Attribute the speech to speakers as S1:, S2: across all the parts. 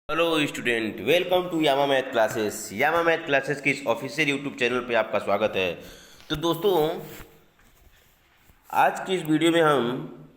S1: Hello student, welcome to Yama math classes. Yama math classes के इस official YouTube channel पे आपका स्वागत है। तो दोस्तों, आज की इस वीडियो में हम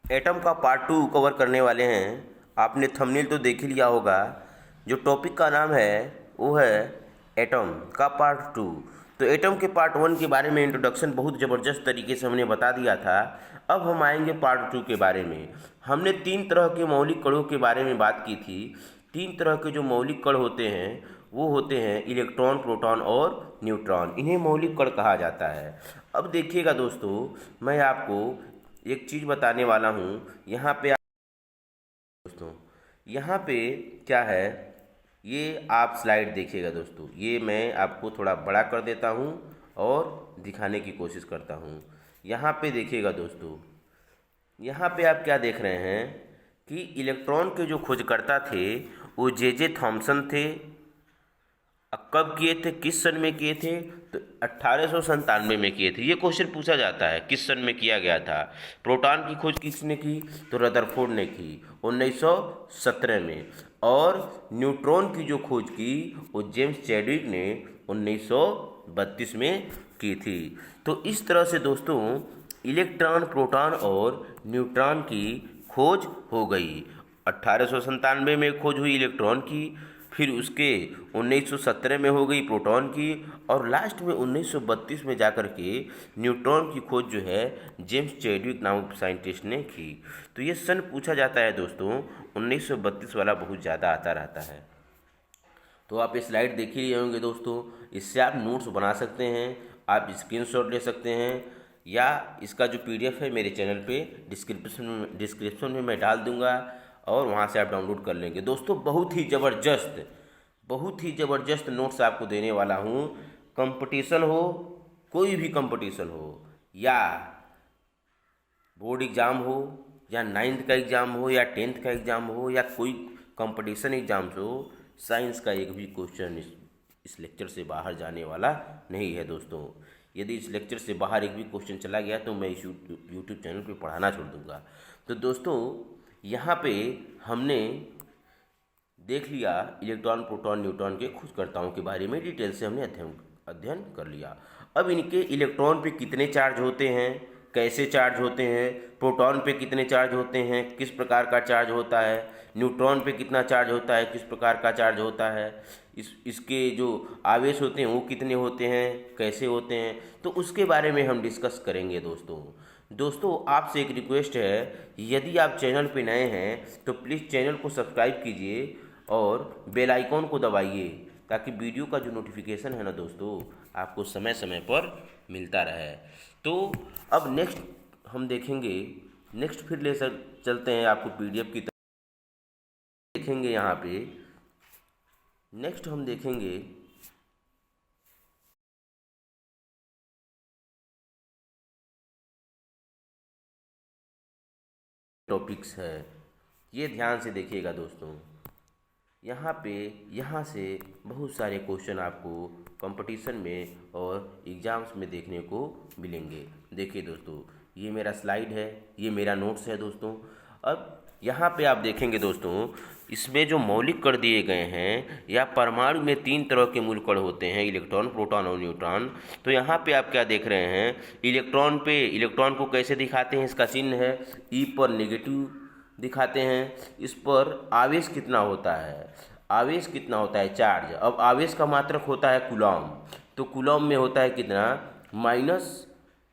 S1: एटम का पार्ट 2 कवर करने वाले हैं। आपने थंबनेल तो देख ही लिया होगा। जो टॉपिक का नाम है वो है एटम का पार्ट 2। तो एटम के पार्ट 1 के बारे में इंट्रोडक्शन बहुत ज़बरदस्त तरीके से हमने बता दिया था। अब हम आएंगे पार्ट 2 के बारे में। हमने 3 तरह के मौलिक कणों के बारे में बात की थी। 3 तरह के जो मौलिक कण होते हैं वो होते हैं इलेक्ट्रॉन, प्रोटॉन और न्यूट्रॉन। इन्हें मौलिक कण कहा जाता है। अब देखिएगा दोस्तों, मैं आपको एक चीज़ बताने वाला हूँ। यहाँ पे दोस्तों, यहाँ पे क्या है, ये आप स्लाइड देखिएगा दोस्तों। ये मैं आपको थोड़ा बड़ा कर देता हूँ और दिखाने की कोशिश करता हूँ। यहाँ पे देखिएगा दोस्तों, यहाँ पे आप क्या देख रहे हैं कि इलेक्ट्रॉन के जो खोजकर्ता थे वो जे थॉमसन थे। कब किए थे, किस सन में किए थे? तो 1897 में किए थे। ये क्वेश्चन पूछा जाता है किस सन में किया गया था। प्रोटॉन की खोज किसने की? तो रदरफोर्ड ने की 1917 में। और न्यूट्रॉन की जो खोज की वो जेम्स चैडविक ने 1932 में की थी। तो इस तरह से दोस्तों इलेक्ट्रॉन, प्रोटॉन और न्यूट्रॉन की खोज हो गई। 1897 में खोज हुई इलेक्ट्रॉन की, फिर उसके 1917 में हो गई प्रोटॉन की, और लास्ट में 1932 में जाकर के न्यूट्रॉन की खोज जो है जेम्स चैडविक नामक साइंटिस्ट ने की। तो ये सन पूछा जाता है दोस्तों, 1932 वाला बहुत ज़्यादा आता रहता है। तो आप ये स्लाइड देख ही रहे होंगे दोस्तों। इससे आप नोट्स बना सकते हैं, आप स्क्रीनशॉट ले सकते हैं, या इसका जो पीडीएफ है मेरे चैनल पे डिस्क्रिप्शन में मैं डाल दूंगा और वहाँ से आप डाउनलोड कर लेंगे। दोस्तों बहुत ही ज़बरदस्त नोट्स आपको देने वाला हूँ। कंपटीशन हो, कोई भी कंपटीशन हो, या बोर्ड एग्ज़ाम हो, या 9th का एग्ज़ाम हो, या 10th का एग्ज़ाम हो, या कोई कंपटीशन एग्ज़ाम्स हो, साइंस का एक भी क्वेश्चन इस लेक्चर से बाहर जाने वाला नहीं है दोस्तों। यदि इस लेक्चर से बाहर एक भी क्वेश्चन चला गया तो मैं इस यूट्यूब चैनल पे पढ़ाना छोड़ दूंगा। तो दोस्तों, यहाँ पे हमने देख लिया इलेक्ट्रॉन, प्रोटॉन, न्यूट्रॉन के खोजकर्ताओं के बारे में डिटेल से हमने अध्ययन कर लिया। अब इनके इलेक्ट्रॉन पे कितने चार्ज होते हैं, कैसे चार्ज होते हैं, प्रोटॉन पे कितने चार्ज होते हैं, किस प्रकार का चार्ज होता है, न्यूट्रॉन पे कितना चार्ज होता है, किस प्रकार का चार्ज होता है, इसके जो आवेश होते हैं वो कितने होते हैं, कैसे होते हैं, तो उसके बारे में हम डिस्कस करेंगे दोस्तों आपसे एक रिक्वेस्ट है, यदि आप चैनल पे नए हैं तो प्लीज़ चैनल को सब्सक्राइब कीजिए और बेल आइकॉन को दबाइए, ताकि वीडियो का जो नोटिफिकेशन है ना दोस्तों, आपको समय समय पर मिलता रहे। तो अब नेक्स्ट हम देखेंगे, नेक्स्ट फिर चलते हैं आपको पीडीएफ की तरफ देखेंगे। यहाँ पे नेक्स्ट हम देखेंगे टॉपिक्स है। ये ध्यान से देखिएगा दोस्तों। यहाँ से बहुत सारे क्वेश्चन आपको कंपटीशन में और एग्ज़ाम्स में देखने को मिलेंगे। देखिए दोस्तों, ये मेरा स्लाइड है, ये मेरा नोट्स है दोस्तों। अब यहाँ पे आप देखेंगे दोस्तों, इसमें जो मौलिक कण दिए गए हैं, या परमाणु में 3 तरह के मूल कण होते हैं, इलेक्ट्रॉन, प्रोटॉन और न्यूट्रॉन। तो यहाँ पे आप क्या देख रहे हैं, इलेक्ट्रॉन को कैसे दिखाते हैं, इसका चिन्ह है ई पर नेगेटिव दिखाते हैं। इस पर आवेश कितना होता है, चार्ज। अब आवेश का मात्रक होता है कूलॉम। तो कूलॉम में होता है कितना, माइनस,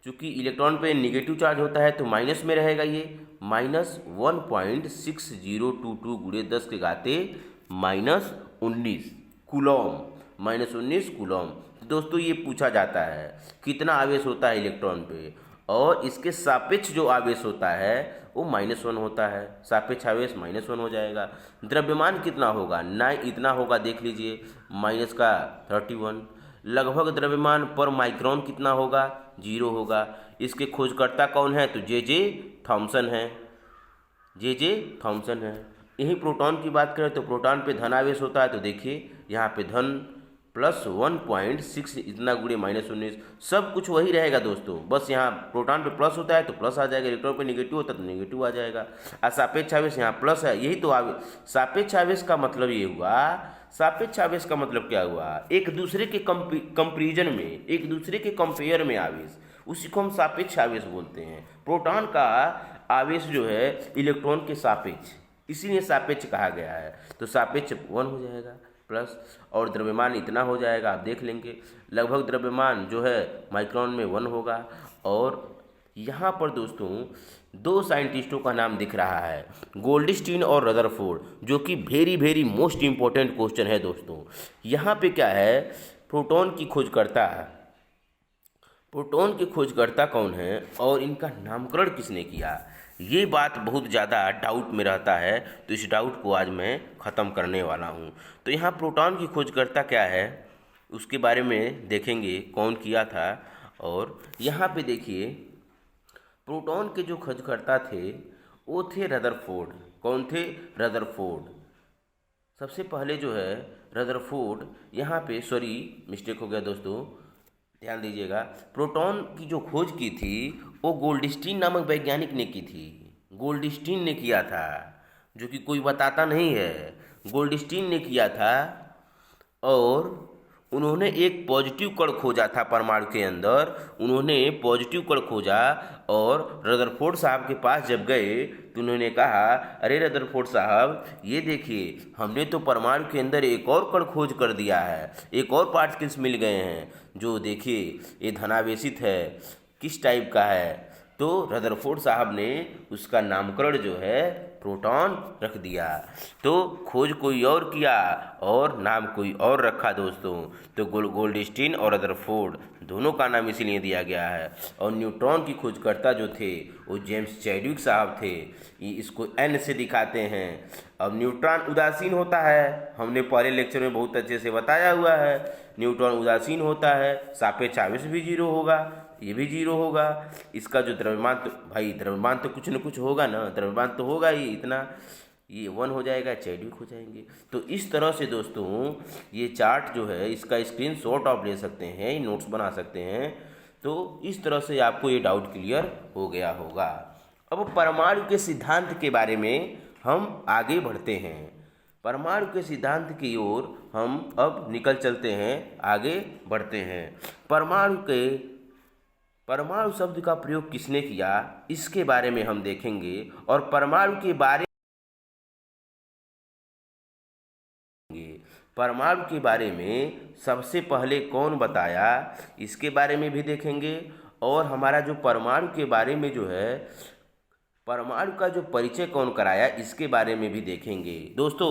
S1: चूँकि इलेक्ट्रॉन पे नेगेटिव चार्ज होता है तो माइनस में रहेगा, ये -1.6022 गुणे 10 के घाते -19 कूलॉम, -19 कूलॉम। दोस्तों, ये पूछा जाता है कितना आवेश होता है इलेक्ट्रॉन पे, और इसके सापेक्ष जो आवेश होता है वो -1 होता है। सापेक्ष आवेश -1 हो जाएगा। द्रव्यमान कितना होगा, ना इतना होगा, देख लीजिए, -31। लगभग द्रव्यमान पर माइक्रोन कितना होगा, 0 होगा। इसके खोजकर्ता कौन है, तो जे थॉमसन है, यही प्रोटॉन की बात करें तो प्रोटॉन पे धन आवेश होता है। तो देखिए यहाँ पे धन +1.6 इतना गुणे -19 सब कुछ वही रहेगा दोस्तों। बस यहाँ प्रोटॉन पे प्लस होता है तो प्लस आ जाएगा, इलेक्ट्रॉन पे नेगेटिव होता है तो नेगेटिव आ जाएगा। और सापेक्ष आवेश यहाँ प्लस है, यही तो सापेक्ष आवेश का मतलब ये हुआ। सापेक्ष आवेश का मतलब क्या हुआ? एक दूसरे के कंपेरिजन में, एक दूसरे के कंपेयर में आवेश, उसी को हम सापेक्ष आवेश बोलते हैं। प्रोटॉन का आवेश जो है इलेक्ट्रॉन के सापेक्ष, इसीलिए सापेक्ष कहा गया है। तो सापेक्ष 1 हो जाएगा प्लस, और द्रव्यमान इतना हो जाएगा, आप देख लेंगे। लगभग द्रव्यमान जो है माइक्रोन में 1 होगा। और यहाँ पर दोस्तों 2 साइंटिस्टों का नाम दिख रहा है, गोल्डस्टीन और रदरफोर्ड, जो कि वेरी मोस्ट इम्पोर्टेंट क्वेश्चन है दोस्तों। यहाँ पे क्या है, प्रोटॉन की खोजकर्ता है, प्रोटॉन के खोजकर्ता कौन है और इनका नामकरण किसने किया, ये बात बहुत ज़्यादा डाउट में रहता है। तो इस डाउट को आज मैं ख़त्म करने वाला हूँ। तो यहाँ प्रोटॉन की खोजकर्ता क्या है उसके बारे में देखेंगे, कौन किया था। और यहाँ पे देखिए प्रोटॉन के जो खोजकर्ता थे वो थे रदरफोर्ड। कौन थे? रदरफोर्ड। सबसे पहले जो है रदरफोर्ड, यहाँ पे सॉरी मिस्टेक हो गया दोस्तों, ध्यान दीजिएगा। प्रोटॉन की जो खोज की थी वो गोल्डस्टीन नामक वैज्ञानिक ने की थी। गोल्डस्टीन ने किया था, जो कि कोई बताता नहीं है। गोल्डस्टीन ने किया था और उन्होंने एक पॉजिटिव कण खोजा था परमाणु के अंदर। उन्होंने पॉजिटिव कण खोजा और रदरफोर्ड साहब के पास जब गए तो उन्होंने कहा, अरे रदरफोर्ड साहब ये देखिए, हमने तो परमाणु के अंदर एक और कण खोज कर दिया है, एक और पार्टिकल्स मिल गए हैं, जो देखिए ये धनावेशित है, किस टाइप का है। तो रदरफोर्ड साहब ने उसका नामकरण जो है प्रोटॉन रख दिया। तो खोज कोई और किया और नाम कोई और रखा दोस्तों। तो गोल्डस्टीन और रदरफोर्ड दोनों का नाम इसीलिए दिया गया है। और न्यूट्रॉन की खोजकर्ता जो थे वो जेम्स चैडविक साहब थे। ये इसको एन से दिखाते हैं। अब न्यूट्रॉन उदासीन होता है, हमने पहले लेक्चर में बहुत अच्छे से बताया हुआ है। न्यूट्रॉन उदासीन होता है, सापेक्ष आवेश भी 0 होगा, ये भी 0 होगा। इसका जो द्रव्यमान, तो भाई द्रव्यमान तो कुछ न कुछ होगा ना, द्रव्यमान तो होगा ही इतना, ये 1 हो जाएगा, चैडविक हो जाएंगे। तो इस तरह से दोस्तों ये चार्ट जो है इसका स्क्रीनशॉट आप ले सकते हैं, नोट्स बना सकते हैं। तो इस तरह से आपको ये डाउट क्लियर हो गया होगा। अब परमाणु के सिद्धांत के बारे में हम आगे बढ़ते हैं। परमाणु के सिद्धांत की ओर हम अब निकल चलते हैं, आगे बढ़ते हैं। परमाणु शब्द का प्रयोग किसने किया इसके बारे में हम देखेंगे। और परमाणु के बारे में सबसे पहले कौन बताया इसके बारे में भी देखेंगे। और हमारा जो परमाणु के बारे में जो है, परमाणु का जो परिचय कौन कराया इसके बारे में भी देखेंगे। दोस्तों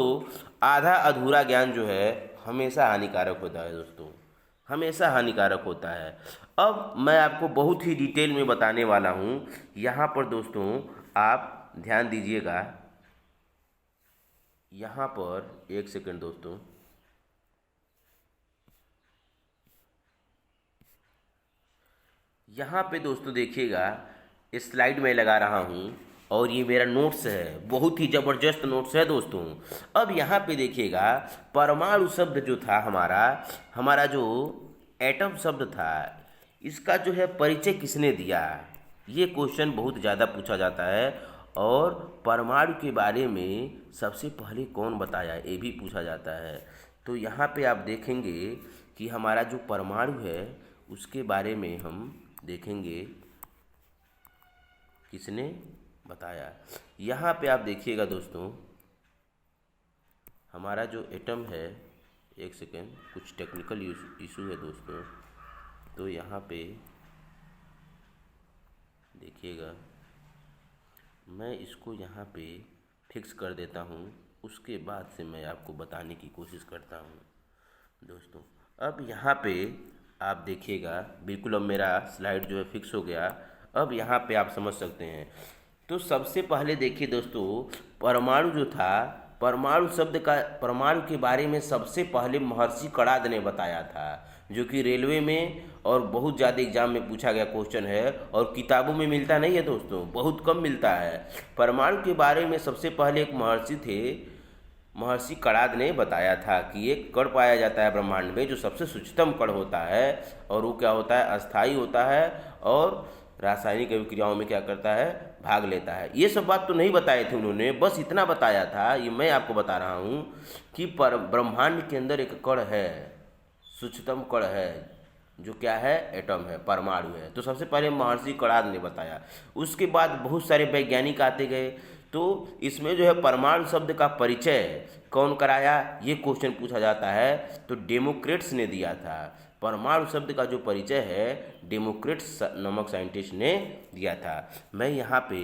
S1: आधा अधूरा ज्ञान जो है हमेशा हानिकारक होता है दोस्तों, हमेशा हानिकारक होता है। अब मैं आपको बहुत ही डिटेल में बताने वाला हूँ। यहाँ पर दोस्तों आप ध्यान दीजिएगा, यहाँ पर एक सेकंड दोस्तों, यहाँ पे दोस्तों देखिएगा स्लाइड में लगा रहा हूँ और ये मेरा नोट्स है, बहुत ही ज़बरदस्त नोट्स है दोस्तों। अब यहाँ पे देखिएगा परमाणु शब्द जो था हमारा जो एटम शब्द था, इसका जो है परिचय किसने दिया, ये क्वेश्चन बहुत ज़्यादा पूछा जाता है। और परमाणु के बारे में सबसे पहले कौन बताया ये भी पूछा जाता है। तो यहाँ पे आप देखेंगे कि हमारा जो परमाणु है उसके बारे में हम देखेंगे किसने बताया। यहाँ पे आप देखिएगा दोस्तों, हमारा जो एटम है, एक सेकेंड, कुछ टेक्निकल इशू है दोस्तों, तो यहाँ पे देखिएगा, मैं इसको यहाँ पे फिक्स कर देता हूँ, उसके बाद से मैं आपको बताने की कोशिश करता हूँ दोस्तों। अब यहाँ पे आप देखिएगा, बिल्कुल अब मेरा स्लाइड जो है फिक्स हो गया। अब यहाँ पे आप समझ सकते हैं। तो सबसे पहले देखिए दोस्तों, परमाणु जो था, परमाणु के बारे में सबसे पहले महर्षि कणाद ने बताया था, जो कि रेलवे में और बहुत ज़्यादा एग्जाम में पूछा गया क्वेश्चन है और किताबों में मिलता नहीं है दोस्तों, बहुत कम मिलता है। परमाणु के बारे में सबसे पहले एक महर्षि थे, महर्षि कणाद ने बताया था कि एक कण पाया जाता है ब्रह्मांड में जो सबसे सूक्ष्मतम कण होता है, और वो क्या होता है, अस्थाई होता है, और रासायनिक अभिक्रियाओं में क्या करता है, भाग लेता है। ये सब बात तो नहीं बताए थे उन्होंने, बस इतना बताया था, ये मैं आपको बता रहा हूँ कि पर ब्रह्मांड के अंदर एक कण है, सूक्ष्मतम कण है, जो क्या है, एटम है, परमाणु है। तो सबसे पहले महर्षि कणाद ने बताया। उसके बाद बहुत सारे वैज्ञानिक आते गए। तो इसमें जो है परमाणु शब्द का परिचय कौन कराया, ये क्वेश्चन पूछा जाता है, तो डेमोक्रिटस ने दिया था। परमाणु शब्द का जो परिचय है डेमोक्रिटस नामक साइंटिस्ट ने दिया था। मैं यहाँ पे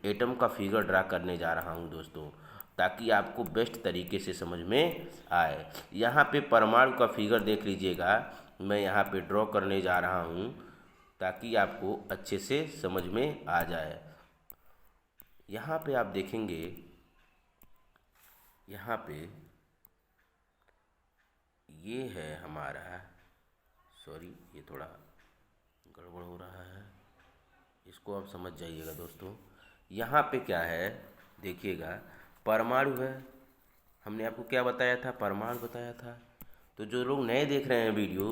S1: एटम का फिगर ड्रा करने जा रहा हूँ दोस्तों, ताकि आपको बेस्ट तरीके से समझ में आए। यहाँ पे परमाणु का फिगर देख लीजिएगा, मैं यहाँ पे ड्रॉ करने जा रहा हूँ ताकि आपको अच्छे से समझ में आ जाए। यहाँ पे आप देखेंगे, यहाँ पे ये है हमारा, सॉरी ये थोड़ा गड़बड़ हो रहा है, इसको आप समझ जाइएगा दोस्तों। यहाँ पे क्या है, देखिएगा, परमाणु है। हमने आपको क्या बताया था, परमाणु बताया था। तो जो लोग नए देख रहे हैं वीडियो,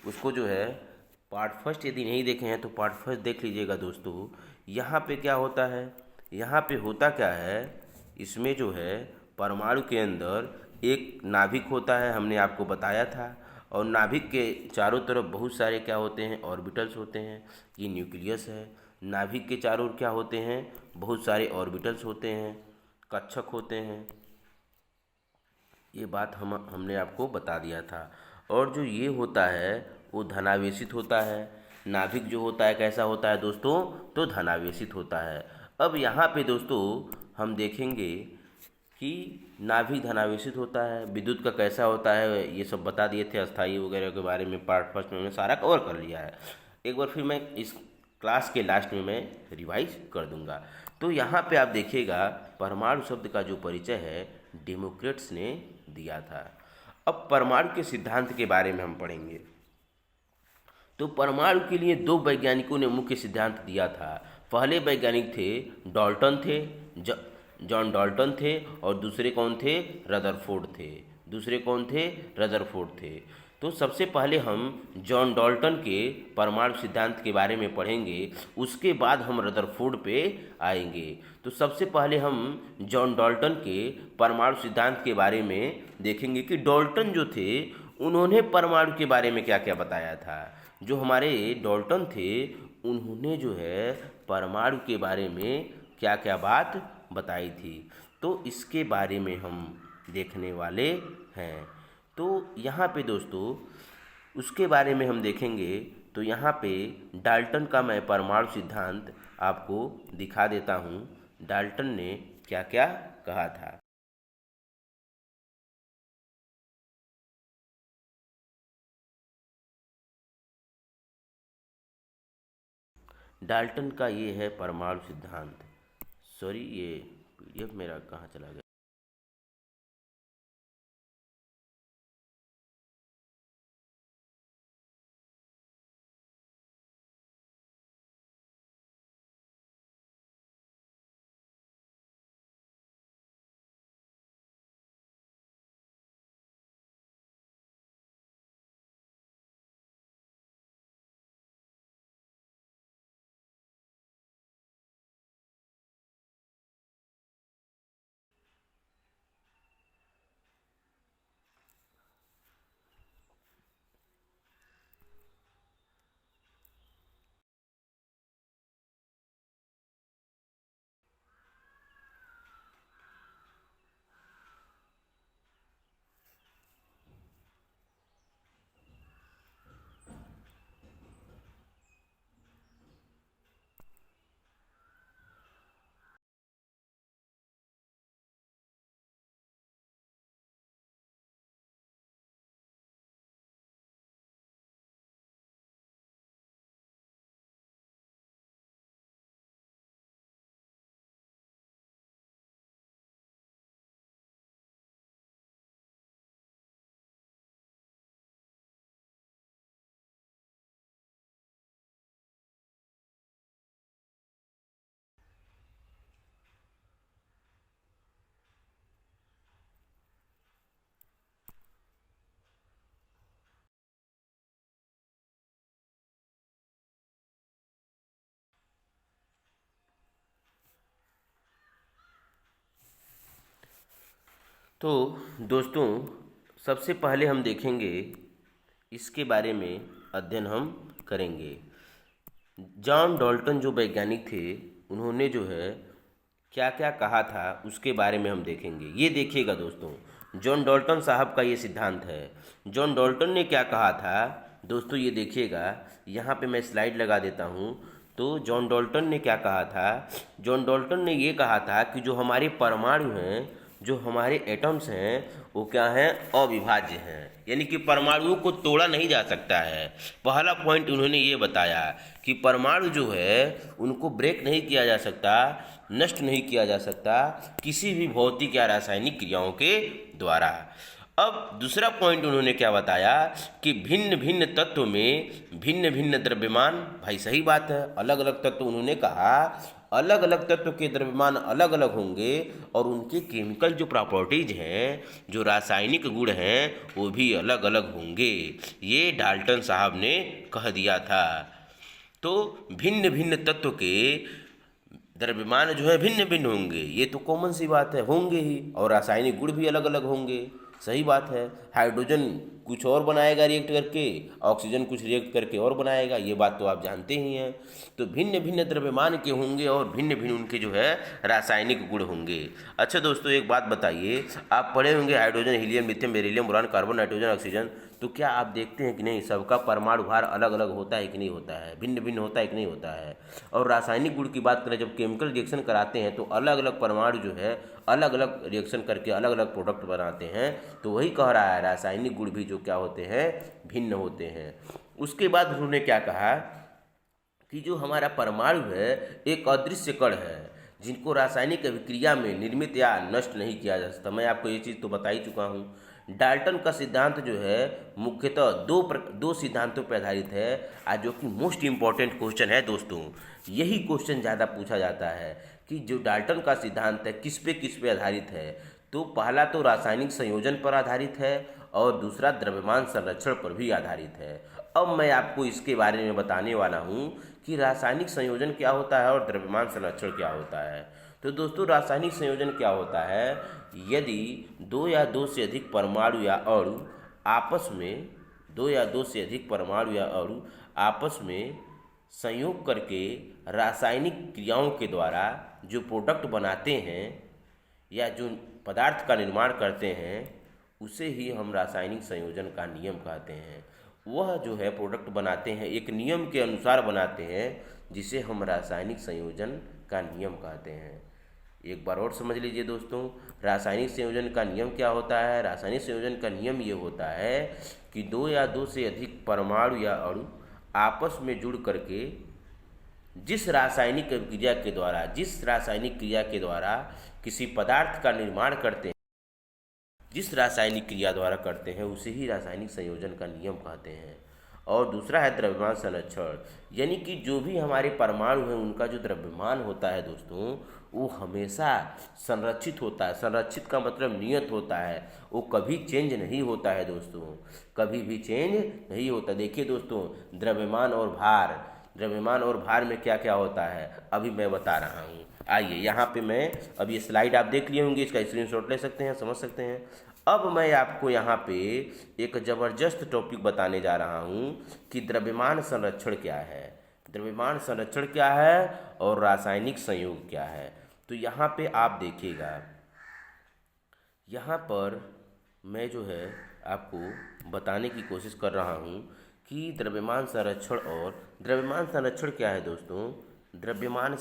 S1: उसको जो है पार्ट फर्स्ट यदि नहीं देखे हैं तो पार्ट फर्स्ट देख लीजिएगा दोस्तों। यहाँ पे क्या होता है, यहाँ पे होता क्या है, इसमें जो है परमाणु के अंदर एक नाभिक होता है, हमने आपको बताया था, और नाभिक के चारों तरफ बहुत सारे क्या होते हैं, ऑर्बिटल्स होते हैं। ये न्यूक्लियस है। नाभिक के चारों ओर क्या होते हैं, बहुत सारे ऑर्बिटल्स होते हैं, कक्षक होते हैं। ये बात हमने आपको बता दिया था। और जो ये होता है वो धनावेशित होता है। नाभिक जो होता है कैसा होता है दोस्तों, तो धनावेशित होता है। अब यहाँ पे दोस्तों हम देखेंगे कि नाभिक धनावेशित होता है, विद्युत का कैसा होता है, ये सब बता दिए थे। अस्थाई वगैरह के बारे में पार्ट फर्स्ट में मैंने सारा कवर कर लिया है। एक बार फिर मैं इस क्लास के लास्ट में मैं रिवाइज कर दूंगा। तो यहाँ पे आप देखिएगा परमाणु शब्द का जो परिचय है डेमोक्रिटस ने दिया था। अब परमाणु के सिद्धांत के बारे में हम पढ़ेंगे। तो परमाणु के लिए दो वैज्ञानिकों ने मुख्य सिद्धांत दिया था। पहले वैज्ञानिक थे डाल्टन थे, जॉन डाल्टन थे, और दूसरे कौन थे, रदरफोर्ड थे। दूसरे कौन थे, रदरफोर्ड थे। तो सबसे पहले हम जॉन डाल्टन के परमाणु सिद्धांत के बारे में पढ़ेंगे, उसके बाद हम रदरफोर्ड पे आएंगे। तो सबसे पहले हम जॉन डाल्टन के परमाणु सिद्धांत के बारे में देखेंगे कि डाल्टन जो थे उन्होंने परमाणु के बारे में क्या क्या बताया था। जो हमारे डाल्टन थे उन्होंने जो है परमाणु के बारे में क्या क्या बात बताई थी। तो इसके बारे में हम देखने वाले हैं। तो यहाँ पे दोस्तों उसके बारे में हम देखेंगे। तो यहाँ पे डाल्टन का मैं परमाणु सिद्धांत आपको दिखा देता हूँ, डाल्टन ने क्या क्या कहा था। डाल्टन का ये है परमाणु सिद्धांत। सॉरी ये पीडीएफ मेरा कहाँ चला गया। तो दोस्तों, सबसे पहले हम देखेंगे इसके बारे में अध्ययन हम करेंगे। जॉन डाल्टन जो वैज्ञानिक थे, उन्होंने जो है क्या क्या कहा था उसके बारे में हम देखेंगे। ये देखिएगा दोस्तों, जॉन डाल्टन साहब का ये सिद्धांत है। जॉन डाल्टन ने क्या कहा था दोस्तों, ये देखिएगा, यहाँ पे मैं स्लाइड लगा देता हूँ। तो जॉन डाल्टन ने क्या कहा था? जॉन डाल्टन ने ये कहा था कि जो हमारे परमाणु हैं, जो हमारे एटम्स हैं, वो क्या हैं? अविभाज्य हैं, यानी कि परमाणुओं को तोड़ा नहीं जा सकता है। पहला पॉइंट उन्होंने ये बताया कि परमाणु जो है उनको ब्रेक नहीं किया जा सकता, नष्ट नहीं किया जा सकता किसी भी भौतिक या रासायनिक क्रियाओं के द्वारा। अब दूसरा पॉइंट उन्होंने क्या बताया कि भिन्न भिन्न तत्व में भिन्न भिन्न द्रव्यमान। भाई सही बात है, अलग अलग तत्व उन्होंने कहा, अलग अलग तत्व के द्रव्यमान अलग अलग होंगे और उनके केमिकल जो प्रॉपर्टीज हैं, जो रासायनिक गुण हैं, वो भी अलग अलग होंगे। ये डाल्टन साहब ने कह दिया था। तो भिन्न भिन्न तत्व के द्रव्यमान जो है भिन्न भिन्न होंगे, ये तो कॉमन सी बात है, होंगे ही। और रासायनिक गुण भी अलग अलग होंगे, सही बात है। हाइड्रोजन कुछ और बनाएगा रिएक्ट करके, ऑक्सीजन कुछ रिएक्ट करके और बनाएगा, ये बात तो आप जानते ही हैं। तो भिन्न भिन्न द्रव्यमान के होंगे और भिन्न भिन्न उनके जो है रासायनिक गुण होंगे। अच्छा दोस्तों, एक बात बताइए, आप पढ़े होंगे hydrogen, helium, lithium, beryllium, boron, carbon, nitrogen, oxygen. तो क्या आप देखते हैं कि नहीं, सबका परमाणु भार अलग अलग होता है कि नहीं होता है, भिन्न भिन्न होता है कि नहीं होता है। और रासायनिक गुण की बात करें, जब केमिकल रिएक्शन कराते हैं तो अलग अलग परमाणु जो है अलग अलग रिएक्शन करके अलग अलग प्रोडक्ट बनाते हैं। तो वही कह रहा है, रासायनिक गुण भी जो क्या होते हैं, भिन्न होते हैं। उसके बाद उन्होंने क्या कहा कि जो हमारा परमाणु है एक अदृश्य कण है, जिनको रासायनिक अभिक्रिया में निर्मित या नष्ट नहीं किया जा सकता। मैं आपको ये चीज़ तो बता ही चुका हूँ। डाल्टन का सिद्धांत जो है मुख्यतः दो सिद्धांतों पर आधारित है, आज जो कि मोस्ट इम्पॉर्टेंट क्वेश्चन है दोस्तों। यही क्वेश्चन ज़्यादा पूछा जाता है कि जो डाल्टन का सिद्धांत है किस पे आधारित है। तो पहला तो रासायनिक संयोजन पर आधारित है और दूसरा द्रव्यमान संरक्षण पर भी आधारित है। अब मैं आपको इसके बारे में बताने वाला हूँ कि रासायनिक संयोजन क्या होता है और द्रव्यमान संरक्षण क्या होता है। तो दोस्तों, रासायनिक संयोजन क्या होता है? यदि दो या दो से अधिक परमाणु या अणु आपस में आपस में संयोग करके रासायनिक क्रियाओं के द्वारा जो प्रोडक्ट बनाते हैं या जो पदार्थ का निर्माण करते हैं, उसे ही हम रासायनिक संयोजन का नियम कहते हैं। वह जो है प्रोडक्ट बनाते हैं, एक नियम के अनुसार बनाते हैं, जिसे हम रासायनिक संयोजन का नियम कहते हैं। एक बार और समझ लीजिए दोस्तों, रासायनिक संयोजन का नियम क्या होता है? रासायनिक संयोजन का नियम ये होता है कि दो या दो से अधिक परमाणु या अणु आपस में जुड़ करके जिस रासायनिक क्रिया के द्वारा किसी पदार्थ का निर्माण करते हैं, जिस रासायनिक क्रिया द्वारा करते हैं, उसे ही रासायनिक संयोजन का नियम कहते हैं। और दूसरा है द्रव्यमान संरक्षण, यानी कि जो भी हमारे परमाणु हैं उनका जो द्रव्यमान होता है दोस्तों, वो हमेशा संरक्षित होता है। संरक्षित का मतलब नियत होता है, वो कभी चेंज नहीं होता है दोस्तों, कभी भी चेंज नहीं होता। देखिए दोस्तों, द्रव्यमान और भार में क्या क्या होता है अभी मैं बता रहा हूँ। आइए यहाँ पे मैं, अब ये स्लाइड आप देख लिए होंगे, इसका स्क्रीनशॉट ले सकते हैं, समझ सकते हैं। अब मैं आपको यहाँ पे एक ज़बरदस्त टॉपिक बताने जा रहा हूँ कि द्रव्यमान संरक्षण क्या है, द्रव्यमान संरक्षण क्या है और रासायनिक संयोग क्या है। तो यहाँ पे आप देखिएगा, यहाँ पर मैं जो है आपको बताने की कोशिश कर रहा हूँ कि द्रव्यमान संरक्षण क्या है दोस्तों। द्रव्यमान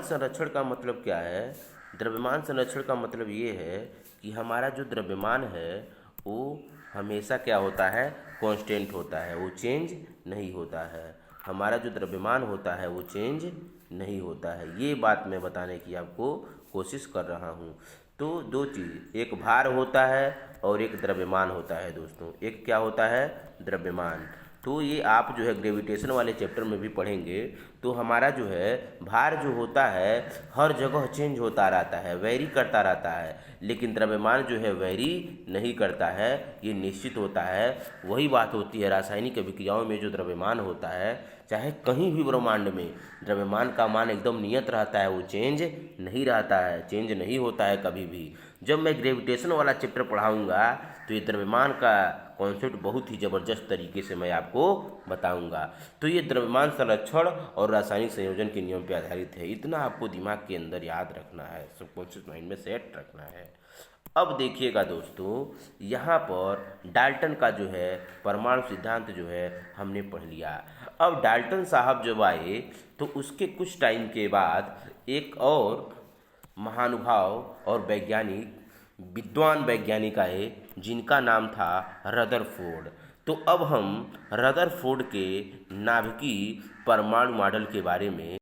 S1: संरक्षण का मतलब क्या है? द्रव्यमान संरक्षण का मतलब ये है कि हमारा जो द्रव्यमान है वो हमेशा क्या होता है? कांस्टेंट होता है, वो चेंज नहीं होता है। हमारा जो द्रव्यमान होता है वो चेंज नहीं होता है। ये बात मैं बताने की आपको कोशिश कर रहा हूँ। तो दो चीज़, एक भार होता है और एक द्रव्यमान होता है दोस्तों। एक क्या होता है? द्रव्यमान। तो ये आप जो है ग्रेविटेशन वाले चैप्टर में भी पढ़ेंगे। तो हमारा जो है भार जो होता है हर जगह चेंज होता रहता है, वेरी करता रहता है, लेकिन द्रव्यमान जो है वेरी नहीं करता है, ये निश्चित होता है। वही बात होती है रासायनिक अभिक्रियाओं में, जो द्रव्यमान होता है चाहे कहीं भी ब्रह्मांड में द्रव्यमान का मान एकदम नियत रहता है, वो चेंज नहीं रहता है, चेंज नहीं होता है कभी भी। जब मैं ग्रेविटेशन वाला चैप्टर पढ़ाऊँगा तो ये द्रव्यमान का कॉन्सेप्ट बहुत ही ज़बरदस्त तरीके से मैं आपको बताऊंगा। तो ये द्रव्यमान संरक्षण और रासायनिक संयोजन के नियम पर आधारित है। इतना आपको दिमाग के अंदर याद रखना है, सबकॉन्शियस माइंड में सेट रखना है। अब देखिएगा दोस्तों, यहाँ पर डाल्टन का जो है परमाणु सिद्धांत जो है हमने पढ़ लिया। अब डाल्टन साहब जब आए तो उसके कुछ टाइम के बाद एक और महानुभाव और वैज्ञानिक, विद्वान वैज्ञानिक आए जिनका नाम था रदरफोर्ड। तो अब हम रदरफोर्ड के नाभिकीय परमाणु मॉडल के बारे में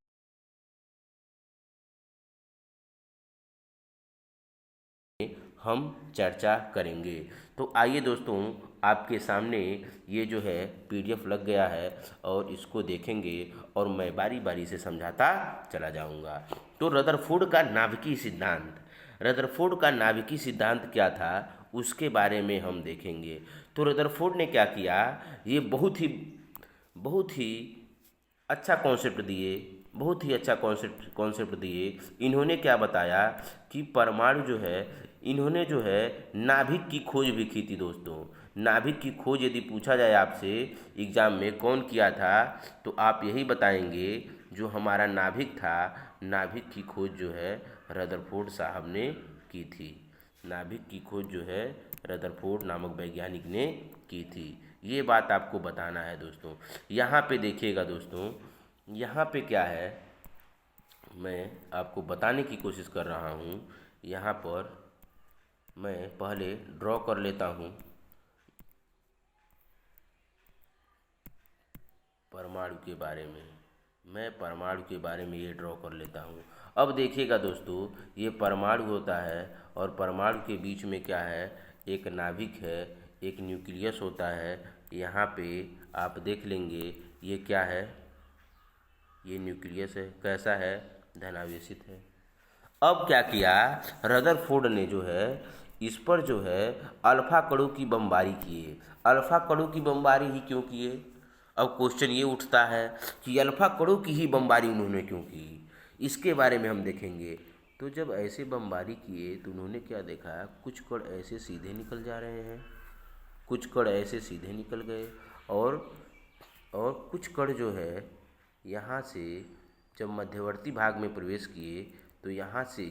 S1: हम चर्चा करेंगे। तो आइए दोस्तों, आपके सामने ये जो है पीडीएफ लग गया है और इसको देखेंगे और मैं बारी बारी से समझाता चला जाऊंगा। तो रदरफोर्ड का नाभिकीय सिद्धांत, रदरफोर्ड का नाभिकीय सिद्धांत क्या था उसके बारे में हम देखेंगे। तो रदरफोर्ड ने क्या किया, ये बहुत ही अच्छा कॉन्सेप्ट दिए, बहुत ही अच्छा कॉन्सेप्ट दिए। इन्होंने क्या बताया कि परमाणु जो है, इन्होंने जो है नाभिक की खोज भी की थी दोस्तों। नाभिक की खोज यदि पूछा जाए आपसे एग्जाम में कौन किया था, तो आप यही बताएंगे जो हमारा नाभिक था, नाभिक की खोज जो है रदरफोर्ड साहब ने की थी। नाभिक की खोज जो है रदरफोर्ड नामक वैज्ञानिक ने की थी। ये बात आपको बताना है दोस्तों। यहाँ पे देखिएगा दोस्तों, यहाँ पे क्या है, मैं आपको बताने की कोशिश कर रहा हूँ। यहाँ पर मैं पहले ड्रॉ कर लेता हूँ परमाणु के बारे में, मैं परमाणु के बारे में ये ड्रॉ कर लेता हूँ। अब देखिएगा दोस्तों, ये परमाणु होता है और परमाणु के बीच में क्या है, एक नाभिक है, एक न्यूक्लियस होता है। यहाँ पे आप देख लेंगे ये क्या है, ये न्यूक्लियस है, कैसा है, धनावेशित है। अब क्या किया रदरफोर्ड ने जो है इस पर जो है अल्फा कणों की बमबारी किए। अल्फा कणों की बमबारी ही क्यों किए? अब क्वेश्चन ये उठता है कि अल्फा कणों की ही बमबारी उन्होंने क्यों की, इसके बारे में हम देखेंगे। तो जब ऐसे बमबारी किए तो उन्होंने क्या देखा, कुछ कण ऐसे सीधे निकल जा रहे हैं, कुछ कण ऐसे सीधे निकल गए और कुछ कण जो है यहाँ से जब मध्यवर्ती भाग में प्रवेश किए तो यहाँ से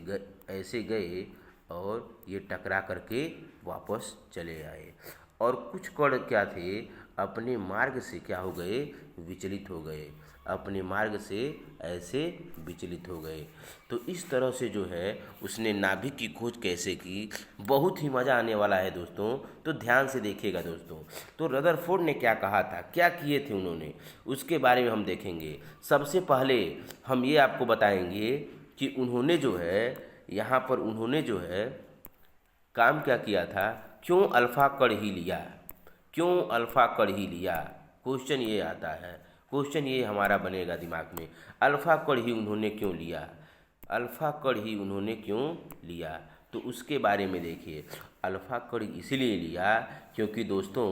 S1: ऐसे गए और ये टकरा करके वापस चले आए। और कुछ कण क्या थे, अपने मार्ग से क्या हो गए, विचलित हो गए, अपने मार्ग से ऐसे विचलित हो गए। तो इस तरह से जो है उसने नाभिक की खोज कैसे की, बहुत ही मज़ा आने वाला है दोस्तों। तो ध्यान से देखिएगा दोस्तों। तो रदरफोर्ड ने क्या कहा था, क्या किए थे उन्होंने, उसके बारे में हम देखेंगे। सबसे पहले हम ये आपको बताएंगे कि उन्होंने जो है यहाँ पर उन्होंने जो है काम क्या किया था, क्यों अल्फा कण ही लिया, क्यों अल्फा कण ही लिया, क्वेश्चन ये आता है, क्वेश्चन ये हमारा बनेगा दिमाग में। अल्फा कण ही उन्होंने क्यों लिया, अल्फा कण ही उन्होंने क्यों लिया, तो उसके बारे में देखिए। अल्फा कण इसलिए लिया क्योंकि दोस्तों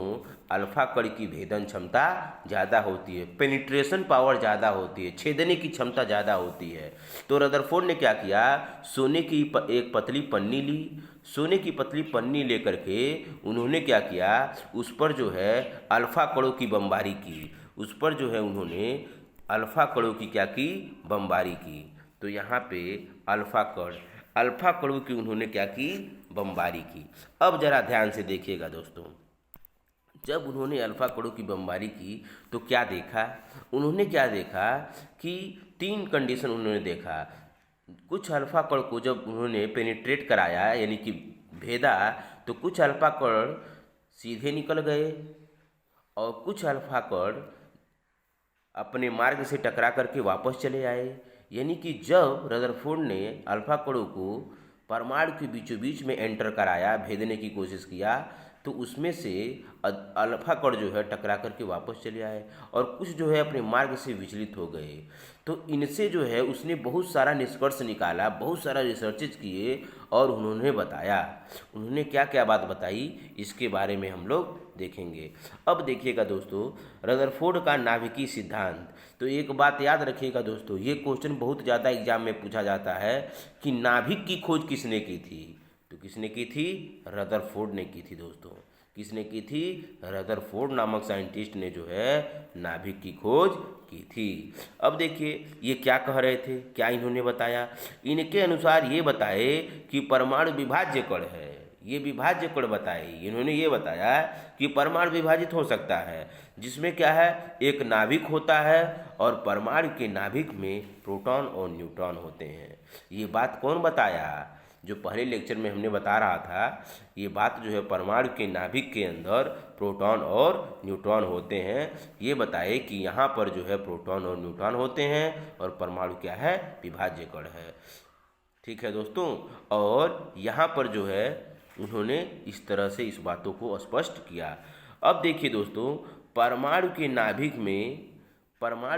S1: अल्फा कण की भेदन क्षमता ज़्यादा होती है, पेनिट्रेशन पावर ज़्यादा होती है, छेदने की क्षमता ज़्यादा होती है। तो रदरफोर्ड ने क्या किया, सोने की एक पतली पन्नी ली, सोने की पतली पन्नी लेकर के उन्होंने क्या किया, उस पर जो है अल्फा कणों की बमबारी की, उस पर जो है उन्होंने अल्फा कणों की क्या की, बमबारी की। तो यहाँ पे अल्फा कणों की उन्होंने क्या की, बमबारी की। अब जरा ध्यान से देखिएगा दोस्तों, जब उन्होंने अल्फा कणों की बमबारी की तो क्या देखा, उन्होंने क्या देखा कि 3 कंडीशन उन्होंने देखा। कुछ अल्फा कण को जब उन्होंने पेनिट्रेट कराया यानी कि भेदा, तो कुछ अल्फा कण सीधे निकल गए और कुछ अल्फा कण अपने मार्ग से टकरा करके वापस चले आए। यानी कि जब रदरफोर्ड ने अल्फा कणों को परमाणु के बीचों बीच में एंटर कराया, भेदने की कोशिश किया, तो उसमें से अल्फा कण जो है टकरा करके वापस चले आए और कुछ जो है अपने मार्ग से विचलित हो गए। तो इनसे जो है उसने बहुत सारा निष्कर्ष निकाला, बहुत सारा रिसर्चेज किए और उन्होंने बताया, उन्होंने क्या क्या बात बताई इसके बारे में हम लोग देखेंगे। अब देखिएगा दोस्तों, रदरफोर्ड का नाभिकीय सिद्धांत। तो एक बात याद रखिएगा दोस्तों, ये क्वेश्चन बहुत ज़्यादा एग्जाम में पूछा जाता है कि नाभिक की खोज किसने की थी, तो किसने की थी? रदरफोर्ड ने की थी दोस्तों। किसने की थी? रदरफोर्ड नामक साइंटिस्ट ने जो है नाभिक की खोज की थी। अब देखिए ये क्या कह रहे थे, क्या इन्होंने बताया? इनके अनुसार ये बताए कि परमाणु विभाज्य कण है। ये विभाज्य कण बताए। इन्होंने ये बताया कि परमाणु विभाजित हो सकता है, जिसमें क्या है, एक नाभिक होता है और परमाणु के नाभिक में प्रोटॉन और न्यूट्रॉन होते हैं। ये बात कौन बताया? जो पहले लेक्चर में हमने बता रहा था, ये बात जो है परमाणु के नाभिक के अंदर प्रोटॉन और न्यूट्रॉन होते हैं। ये बताए कि यहाँ पर जो है प्रोटॉन और न्यूट्रॉन होते हैं और परमाणु क्या है? विभाज्य कण है। ठीक है दोस्तों। और यहाँ पर जो है उन्होंने इस तरह से इस बातों को स्पष्ट किया। अब देखिए दोस्तों, परमाणु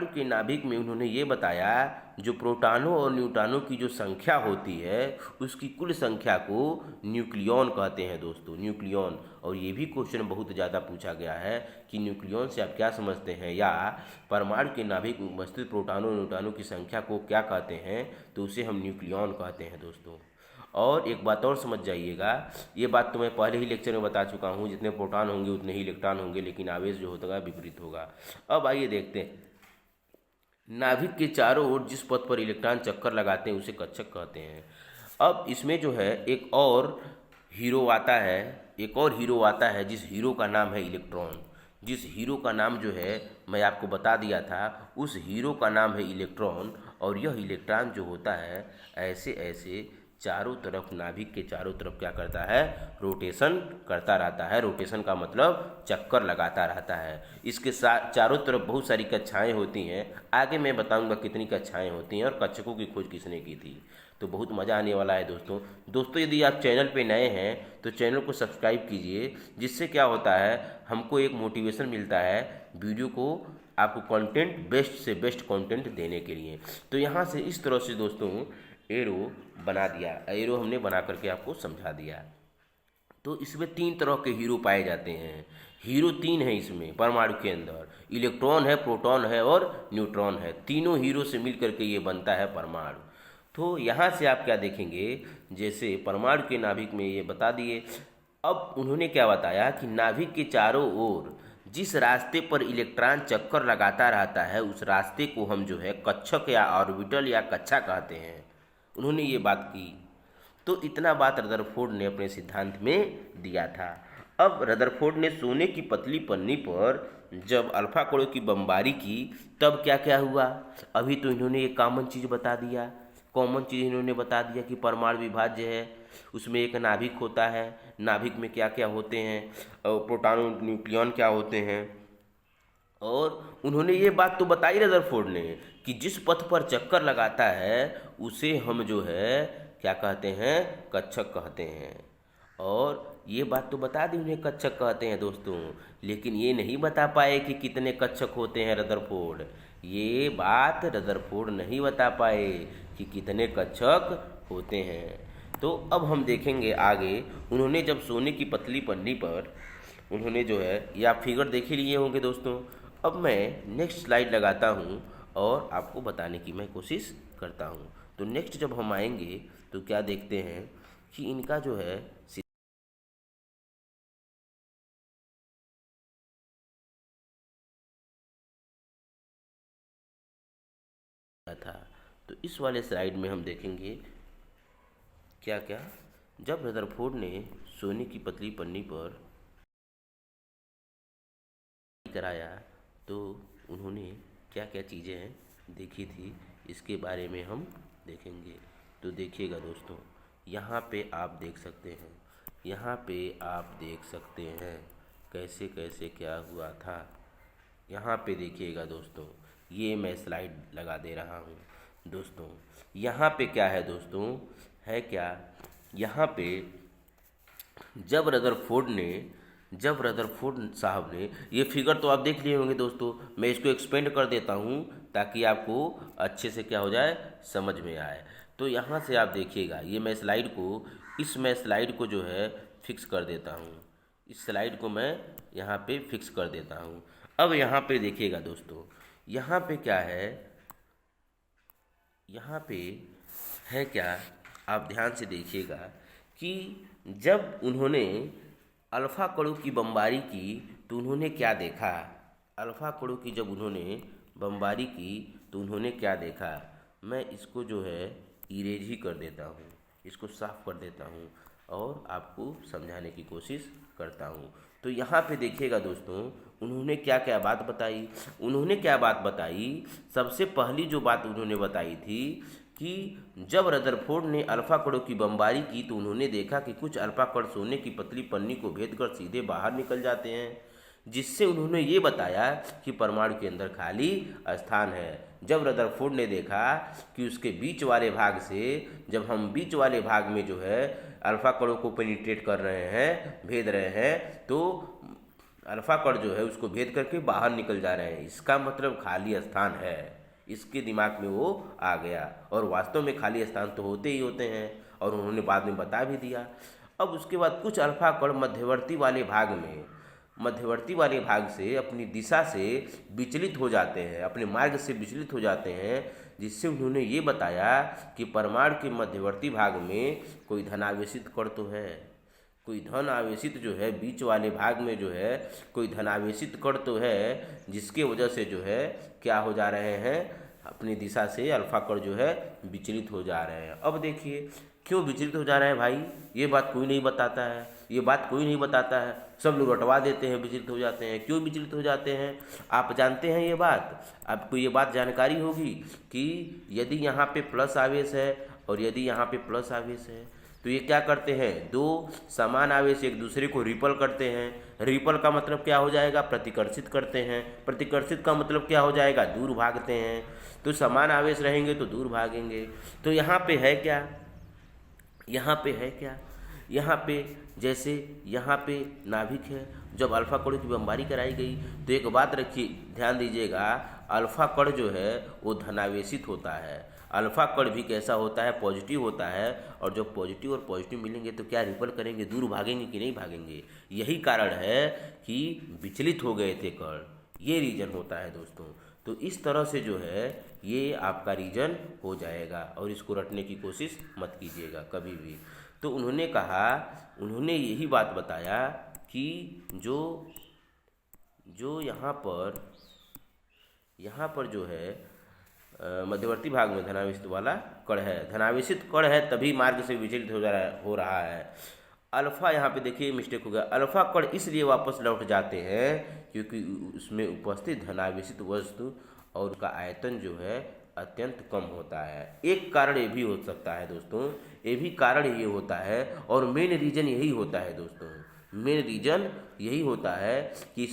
S1: के नाभिक में उन्होंने ये बताया जो प्रोटॉनों और न्यूट्रॉनों की जो संख्या होती है उसकी कुल संख्या को न्यूक्लियॉन कहते हैं दोस्तों, न्यूक्लियॉन। और ये भी क्वेश्चन बहुत ज़्यादा पूछा गया है कि न्यूक्लियॉन से आप क्या समझते हैं, या परमाणु के नाभिक में उपस्थित प्रोटॉनों और न्यूट्रॉनों की संख्या को क्या कहते हैं, तो उसे हम न्यूक्लियॉन कहते हैं दोस्तों। और एक बात और समझ जाइएगा, ये बात तो मैं पहले ही लेक्चर में बता चुका हूँ, जितने प्रोटॉन होंगे उतने ही इलेक्ट्रॉन होंगे, लेकिन आवेश जो होगा विपरीत होगा। अब आइए देखते हैं, नाभिक के चारों ओर जिस पथ पर इलेक्ट्रॉन चक्कर लगाते हैं उसे कक्षक कहते हैं। अब इसमें जो है एक और हीरो आता है जिस हीरो का नाम है इलेक्ट्रॉन। जिस हीरो का नाम जो है मैं आपको बता दिया था, उस हीरो का नाम है इलेक्ट्रॉन। और यह इलेक्ट्रॉन जो होता है ऐसे ऐसे चारों तरफ, नाभिक के चारों तरफ क्या करता है? रोटेशन करता रहता है। रोटेशन का मतलब चक्कर लगाता रहता है। इसके साथ चारों तरफ बहुत सारी कक्षाएं होती हैं। आगे मैं बताऊंगा कितनी कक्षाएं होती हैं और कक्षकों की खोज किसने की थी। तो बहुत मज़ा आने वाला है दोस्तों। यदि आप चैनल पे नए हैं तो चैनल को सब्सक्राइब कीजिए, जिससे क्या होता है, हमको एक मोटिवेशन मिलता है वीडियो को आपको कंटेंट, बेस्ट से बेस्ट कंटेंट देने के लिए। तो यहाँ से इस तरह से दोस्तों एरो बना दिया, एरो हमने बना करके आपको समझा दिया। तो इसमें 3 तरह के हीरो पाए जाते हैं। हीरो 3 है इसमें परमाणु के अंदर, इलेक्ट्रॉन है, प्रोटॉन है और न्यूट्रॉन है। तीनों हीरो से मिल करके ये बनता है परमाणु। तो यहाँ से आप क्या देखेंगे, जैसे परमाणु के नाभिक में ये बता दिए। अब उन्होंने क्या बताया कि नाभिक के चारों ओर जिस रास्ते पर इलेक्ट्रॉन चक्कर लगाता रहता है उस रास्ते को हम जो है कक्षक या ऑर्बिटल या कक्षा कहते हैं। उन्होंने ये बात की। तो इतना बात रदरफोर्ड ने अपने सिद्धांत में दिया था। अब रदरफोर्ड ने सोने की पतली पन्नी पर जब अल्फा कणों की बमबारी की तब क्या क्या हुआ? अभी तो इन्होंने एक कॉमन चीज़ बता दिया। कॉमन चीज़ इन्होंने बता दिया कि परमाणु विभाज्य है, उसमें एक नाभिक होता है, नाभिक में क्या क्या होते हैं, प्रोटॉन न्यूक्लियॉन क्या होते हैं। और उन्होंने ये बात तो बताई रदरफोर्ड ने कि जिस पथ पर चक्कर लगाता है उसे हम जो है क्या कहते हैं? कक्षक कहते हैं। और ये बात तो बता दी उन्हें कक्षक कहते हैं दोस्तों, लेकिन ये नहीं बता पाए कि कितने कक्षक होते हैं रदरफोर्ड। ये बात रदरफोर्ड नहीं बता पाए कि कितने कक्षक होते हैं। तो अब हम देखेंगे आगे। उन्होंने जब सोने की पतली पन्नी पर उन्होंने जो है, ये आप फिगर देख ही लिए होंगे दोस्तों। अब मैं नेक्स्ट स्लाइड लगाता हूँ और आपको बताने की मैं कोशिश करता हूँ। तो नेक्स्ट जब हम आएंगे तो क्या देखते हैं कि इनका जो है था। तो इस वाले स्लाइड में हम देखेंगे क्या क्या, जब रदरफोर्ड ने सोने की पतली पन्नी पर कराया तो उन्होंने क्या क्या चीज़ें देखी थी, इसके बारे में हम देखेंगे। तो देखिएगा दोस्तों, यहाँ पे आप देख सकते हैं, यहाँ पे आप देख सकते हैं कैसे कैसे क्या हुआ था। यहाँ पे देखिएगा दोस्तों, ये मैं स्लाइड लगा दे रहा हूँ दोस्तों। यहाँ पे क्या है दोस्तों, है क्या, यहाँ पे जब रदरफोर्ड साहब ने, ये फिगर तो आप देख लिए होंगे दोस्तों, मैं इसको एक्सपेंड कर देता हूँ ताकि आपको अच्छे से क्या हो जाए, समझ में आए। तो यहाँ से आप देखिएगा, ये मैं स्लाइड को जो है फिक्स कर देता हूँ। इस स्लाइड को मैं यहाँ पे फिक्स कर देता हूँ। अब यहाँ पे देखिएगा दोस्तों, यहाँ पे क्या है, यहाँ पे है क्या, आप ध्यान से देखिएगा कि जब उन्होंने अल्फ़ा कणों की बमबारी की तो उन्होंने क्या देखा। अल्फ़ा कणों की जब उन्होंने बमबारी की तो उन्होंने क्या देखा। मैं इसको जो है इरेज ही कर देता हूँ, इसको साफ कर देता हूँ और आपको समझाने की कोशिश करता हूँ। तो यहाँ पे देखिएगा दोस्तों, उन्होंने क्या क्या बात बताई। उन्होंने क्या बात बताई, सबसे पहली जो बात उन्होंने बताई थी कि जब रदरफोर्ड ने अल्फा कणों की बमबारी की तो उन्होंने देखा कि कुछ अल्फा कण सोने की पतली पन्नी को भेद कर सीधे बाहर निकल जाते हैं, जिससे उन्होंने ये बताया कि परमाणु के अंदर खाली स्थान है। जब रदरफोर्ड ने देखा कि उसके बीच वाले भाग से, जब हम बीच वाले भाग में जो है अल्फा कणों को पेनिट्रेट कर रहे हैं, भेद रहे हैं, तो अल्फा कण जो है उसको भेद करके बाहर निकल जा रहे हैं, इसका मतलब खाली स्थान है। इसके दिमाग में वो आ गया और वास्तव में खाली स्थान तो होते ही होते हैं और उन्होंने बाद में बता भी दिया। अब उसके बाद कुछ अल्फा कण मध्यवर्ती वाले भाग से अपनी दिशा से विचलित हो जाते हैं, अपने मार्ग से विचलित हो जाते हैं, जिससे उन्होंने ये बताया कि परमाणु के मध्यवर्ती भाग में कोई धनावेशित कण तो है, कोई धन आवेशित जो है बीच वाले भाग में जो है कोई धनावेशित कण तो है, जिसके वजह से जो है क्या हो जा रहे हैं, अपनी दिशा से अल्फा कण जो है विचलित हो जा रहे हैं। अब देखिए क्यों विचलित हो जा रहे हैं भाई, ये बात कोई नहीं बताता है, ये बात कोई नहीं बताता है, सब लोग रटवा देते हैं, विचलित हो जाते हैं। क्यों विचलित हो जाते हैं आप जानते हैं ये बात, आपको ये बात जानकारी होगी कि यदि यहाँ पे प्लस आवेश है और यदि यहाँ पे प्लस आवेश है तो ये क्या करते हैं, दो समान आवेश एक दूसरे को रिपल करते हैं। रिपल का मतलब क्या हो जाएगा, प्रतिकर्षित करते हैं। प्रतिकर्षित का मतलब क्या हो जाएगा, दूर भागते हैं। तो समान आवेश रहेंगे तो दूर भागेंगे। तो यहाँ पे है क्या, यहाँ पे है क्या, यहाँ पे जैसे यहाँ पे नाभिक है, जब अल्फा कण की बमबारी कराई गई तो एक बात रखिए, ध्यान दीजिएगा, अल्फा कण जो है वो धनावेशित होता है। अल्फा कण भी कैसा होता है, पॉजिटिव होता है। और जब पॉजिटिव और पॉजिटिव मिलेंगे तो क्या रिपल करेंगे, दूर भागेंगे कि नहीं भागेंगे। यही कारण है कि विचलित हो गए थे कण, ये रीजन होता है दोस्तों। तो इस तरह से जो है ये आपका रीजन हो जाएगा और इसको रटने की कोशिश मत कीजिएगा कभी भी। तो उन्होंने कहा, उन्होंने यही बात बताया कि जो यहाँ पर जो है मध्यवर्ती भाग में धनावेशित वाला कण है, धनावेशित कण है तभी मार्ग से विचलित हो रहा है। अल्फा, यहाँ पे देखिए मिस्टेक हो गया, अल्फा कण इसलिए वापस लौट जाते हैं क्योंकि उसमें उपस्थित धनावेशित वस्तु और उसका आयतन जो है अत्यंत कम होता है। एक कारण ये भी हो सकता है दोस्तों, ये भी कारण ये होता है और मेन रीजन यही होता है दोस्तों। मेन रीजन यही होता है कि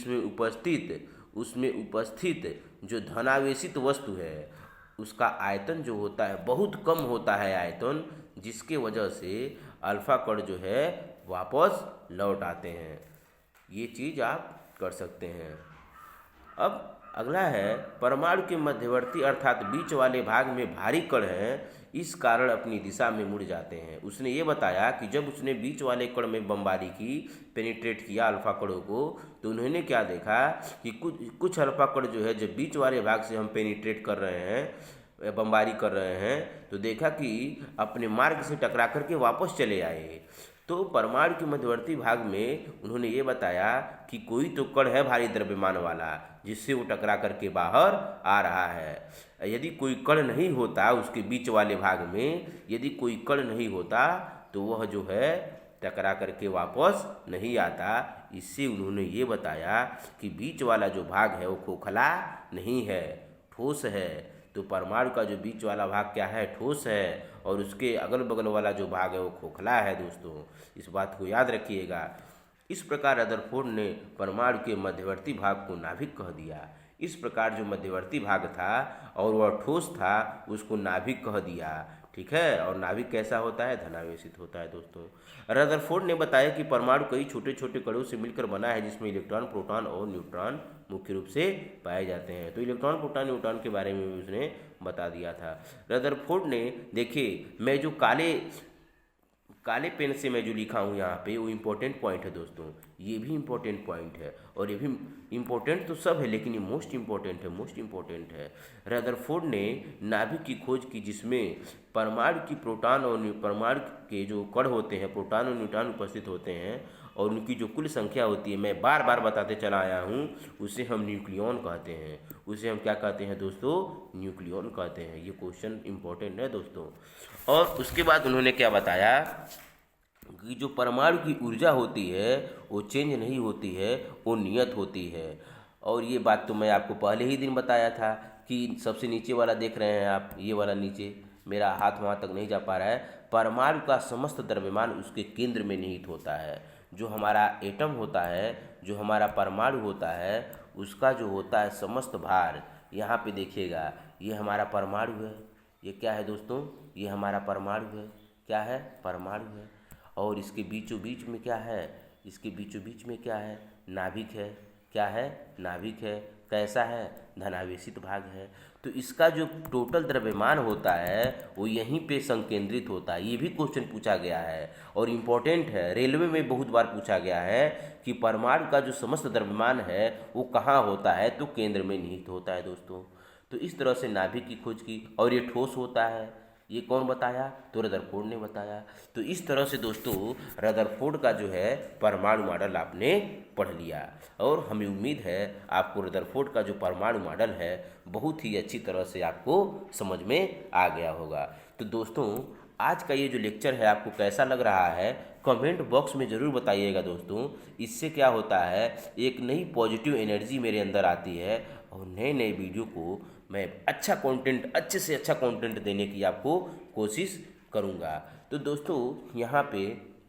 S1: उसमें उपस्थित जो धनावेशित वस्तु है उसका आयतन जो होता है बहुत कम होता है आयतन, जिसके वजह से अल्फा कण जो है वापस लौट आते हैं। ये चीज़ आप कर सकते हैं। अब अगला है, परमाणु के मध्यवर्ती अर्थात बीच वाले भाग में भारी कण हैं, इस कारण अपनी दिशा में मुड़ जाते हैं। उसने ये बताया कि जब उसने बीच वाले कण में बमबारी की, पेनिट्रेट किया अल्फा कणों को, तो उन्होंने क्या देखा कि कुछ अल्फा कण जो है जब बीच वाले भाग से हम पेनिट्रेट कर रहे हैं, बमबारी कर रहे हैं, तो देखा कि अपने मार्ग से टकरा करके वापस चले आए। तो परमाणु के मध्यवर्ती भाग में उन्होंने ये बताया कि कोई तो कण है भारी द्रव्यमान वाला, जिससे वो टकरा करके बाहर आ रहा है। यदि कोई कण नहीं होता उसके बीच वाले भाग में, यदि कोई कण नहीं होता तो वह जो है टकरा करके वापस नहीं आता। इससे उन्होंने ये बताया कि बीच वाला जो भाग है वो खोखला नहीं है, ठोस है। तो परमाणु का जो बीच वाला भाग क्या है, ठोस है, और उसके अगल बगल वाला जो भाग है वो खोखला है दोस्तों। इस बात को याद रखिएगा। इस प्रकार रदरफोर्ड ने परमाणु के मध्यवर्ती भाग को नाभिक कह दिया। इस प्रकार जो मध्यवर्ती भाग था और वह ठोस था उसको नाभिक कह दिया, ठीक है। और नाभिक कैसा होता है, धनावेशित होता है दोस्तों। रदरफोर्ड ने बताया कि परमाणु कई छोटे छोटे कणों से मिलकर बना है, जिसमें इलेक्ट्रॉन, प्रोटॉन और न्यूट्रॉन मुख्य रूप से पाए जाते हैं। तो इलेक्ट्रॉन, प्रोटॉन, न्यूट्रॉन के बारे में भी उसने बता दिया था। रदरफोर्ड ने, देखिए मैं जो काले पेन से मैं जो लिखा हूँ यहाँ पे वो इम्पोर्टेंट पॉइंट है दोस्तों, ये भी इम्पोर्टेंट पॉइंट है और ये भी इम्पोर्टेंट तो सब है लेकिन ये मोस्ट इम्पोर्टेंट है। रदरफोर्ड ने नाभिक की खोज की जिसमें परमाणु की प्रोटॉन और परमाणु के जो कण होते हैं, प्रोटॉन और न्यूट्रॉन उपस्थित होते हैं और उनकी जो कुल संख्या होती है, मैं बार बार बताते चला आया हूँ, उसे हम न्यूक्लियॉन कहते हैं। उसे हम क्या कहते हैं दोस्तों? न्यूक्लियॉन कहते हैं। ये क्वेश्चन इम्पोर्टेंट है दोस्तों। और उसके बाद उन्होंने क्या बताया कि जो परमाणु की ऊर्जा होती है वो चेंज नहीं होती है, वो नियत होती है। और ये बात तो मैं आपको पहले ही दिन बताया था कि सबसे नीचे वाला देख रहे हैं आप, ये वाला नीचे, मेरा हाथ वहाँ तक नहीं जा पा रहा है। परमाणु का समस्त द्रव्यमान उसके केंद्र में निहित होता है। जो हमारा एटम होता है, जो हमारा परमाणु होता है, उसका जो होता है समस्त भार, यहाँ पे देखिएगा, ये हमारा परमाणु है। ये क्या है दोस्तों? ये हमारा परमाणु है। क्या है? परमाणु है। और इसके बीचों बीच में क्या है? इसके बीचों बीच में क्या है? नाभिक है। क्या है? नाभिक है। कैसा है? धनावेशित भाग है। तो इसका जो टोटल द्रव्यमान होता है वो यहीं पे संकेंद्रित होता है। ये भी क्वेश्चन पूछा गया है और इम्पोर्टेंट है, रेलवे में बहुत बार पूछा गया है कि परमाणु का जो समस्त द्रव्यमान है वो कहाँ होता है? तो केंद्र में निहित होता है दोस्तों। तो इस तरह से नाभिक की खोज की। और ये ठोस होता है, ये कौन बताया? तो रदरफोर्ड ने बताया। तो इस तरह से दोस्तों रदरफोर्ड का जो है परमाणु मॉडल आपने पढ़ लिया और हमें उम्मीद है आपको रदरफोर्ड का जो परमाणु मॉडल है बहुत ही अच्छी तरह से आपको समझ में आ गया होगा। तो दोस्तों आज का ये जो लेक्चर है आपको कैसा लग रहा है कमेंट बॉक्स में ज़रूर बताइएगा दोस्तों। इससे क्या होता है, एक नई पॉजिटिव एनर्जी मेरे अंदर आती है और नए नए वीडियो को मैं अच्छा कंटेंट, अच्छे से अच्छा कंटेंट देने की आपको कोशिश करूँगा। तो दोस्तों यहाँ पे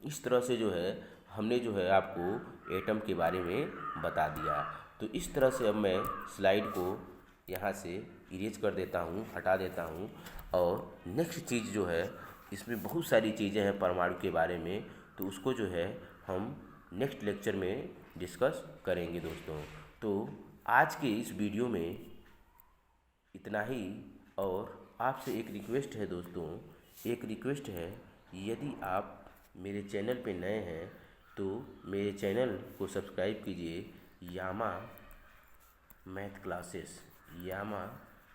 S1: इस तरह से जो है हमने जो है आपको एटम के बारे में बता दिया। तो इस तरह से अब मैं स्लाइड को यहाँ से इरेज कर देता हूँ, हटा देता हूँ। और नेक्स्ट चीज़ जो है, इसमें बहुत सारी चीज़ें हैं परमाणु के बारे में, तो उसको जो है हम नेक्स्ट लेक्चर में डिस्कस करेंगे दोस्तों। तो आज के इस वीडियो में इतना ही। और आपसे एक रिक्वेस्ट है दोस्तों, एक रिक्वेस्ट है, यदि आप मेरे चैनल पे नए हैं तो मेरे चैनल को सब्सक्राइब कीजिए, यामा मैथ क्लासेस, यामा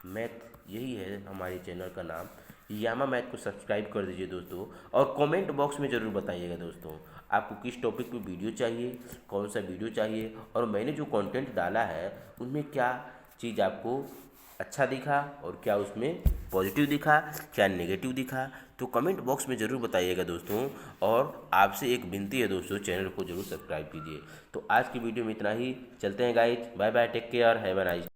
S1: मैथ, यही है हमारे चैनल का नाम। यामा मैथ को सब्सक्राइब कर दीजिए दोस्तों। और कमेंट बॉक्स में ज़रूर बताइएगा दोस्तों आपको किस टॉपिक पे वीडियो चाहिए, कौन सा वीडियो चाहिए, और मैंने जो कंटेंट डाला है उनमें क्या चीज़ आपको अच्छा दिखा और क्या उसमें पॉजिटिव दिखा, क्या नेगेटिव दिखा। तो कमेंट बॉक्स में ज़रूर बताइएगा दोस्तों। और आपसे एक विनती है दोस्तों, चैनल को ज़रूर सब्सक्राइब कीजिए। तो आज की वीडियो में इतना ही। चलते हैं guys, bye bye, take care, have a nice.